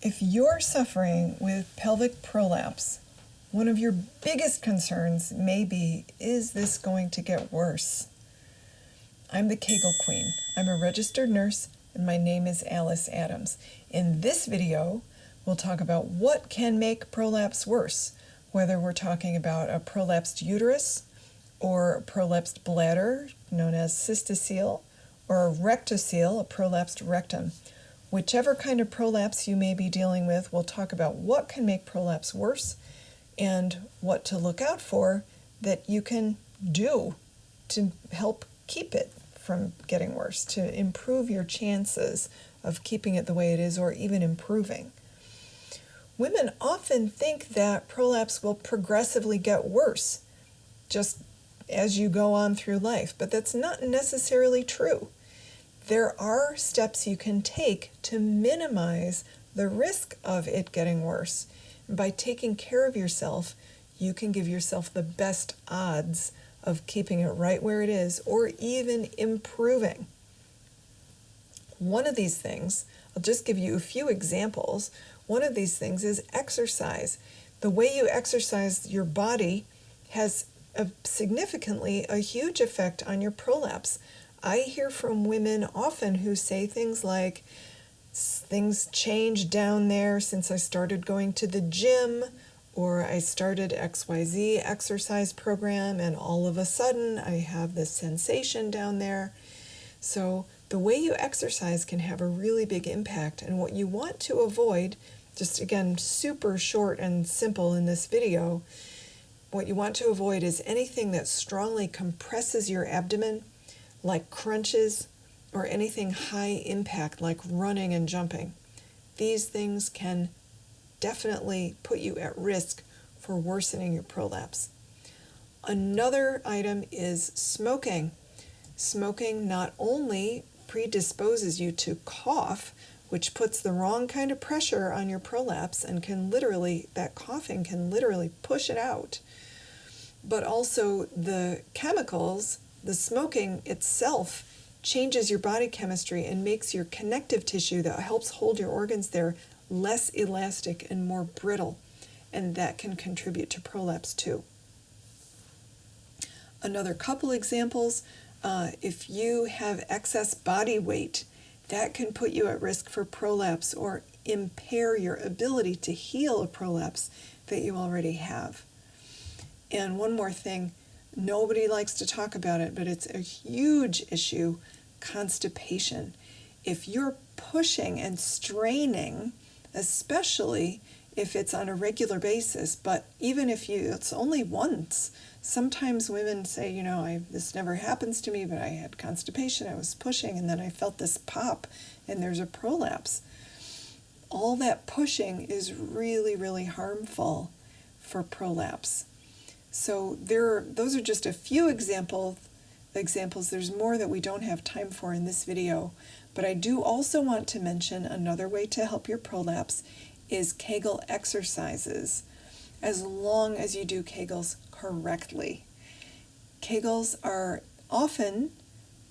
If you're suffering with pelvic prolapse, one of your biggest concerns may be, is this going to get worse? I'm the Kegel Queen. I'm a registered nurse, and my name is Alice Adams. In this video, we'll talk about what can make prolapse worse, whether we're talking about a prolapsed uterus, or a prolapsed bladder, known as cystocele, or a rectocele, a prolapsed rectum. Whichever kind of prolapse you may be dealing with, we'll talk about what can make prolapse worse and what to look out for that you can do to help keep it from getting worse, to improve your chances of keeping it the way it is or even improving. Women often think that prolapse will progressively get worse just as you go on through life, but that's not necessarily true. There are steps you can take to minimize the risk of it getting worse. And by taking care of yourself, you can give yourself the best odds of keeping it right where it is or even improving. One of these things, I'll just give you a few examples. One of these things is exercise. The way you exercise your body has a huge effect on your prolapse. I hear from women often who say things like, things changed down there since I started going to the gym, or I started XYZ exercise program and all of a sudden I have this sensation down there. So the way you exercise can have a really big impact, and what you want to avoid, just again super short and simple in this video, what you want to avoid is anything that strongly compresses your abdomen, like crunches, or anything high impact like running and jumping. These things can definitely put you at risk for worsening your prolapse. Another item is smoking. Smoking not only predisposes you to cough, which puts the wrong kind of pressure on your prolapse and that coughing can literally push it out, but also the chemicals, the smoking itself changes your body chemistry and makes your connective tissue that helps hold your organs there less elastic and more brittle, and that can contribute to prolapse too. Another couple examples, if you have excess body weight, that can put you at risk for prolapse or impair your ability to heal a prolapse that you already have. And one more thing, nobody likes to talk about it, but it's a huge issue, constipation. If you're pushing and straining, especially if it's on a regular basis, but even if it's only once, sometimes women say, this never happens to me, but I had constipation, I was pushing, and then I felt this pop, and there's a prolapse. All that pushing is really, really harmful for prolapse. So those are just a few examples. There's more that we don't have time for in this video, but I do also want to mention another way to help your prolapse is Kegel exercises, as long as you do Kegels correctly. Kegels are often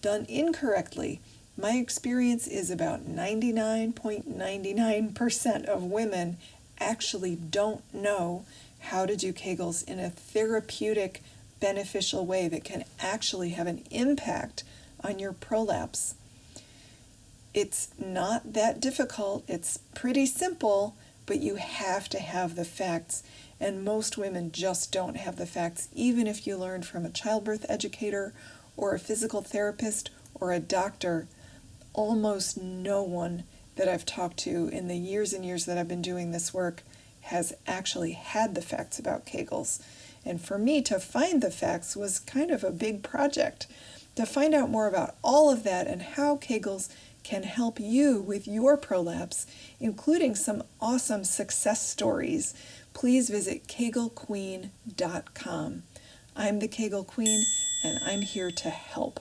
done incorrectly. My experience is about 99.99% of women actually don't know how to do Kegels in a therapeutic, beneficial way that can actually have an impact on your prolapse. It's not that difficult, it's pretty simple, but you have to have the facts, and most women just don't have the facts, even if you learned from a childbirth educator or a physical therapist or a doctor. Almost no one that I've talked to in the years and years that I've been doing this work has actually had the facts about Kegels. And for me to find the facts was kind of a big project. To find out more about all of that and how Kegels can help you with your prolapse, including some awesome success stories, please visit kegelqueen.com. I'm the Kegel Queen, and I'm here to help.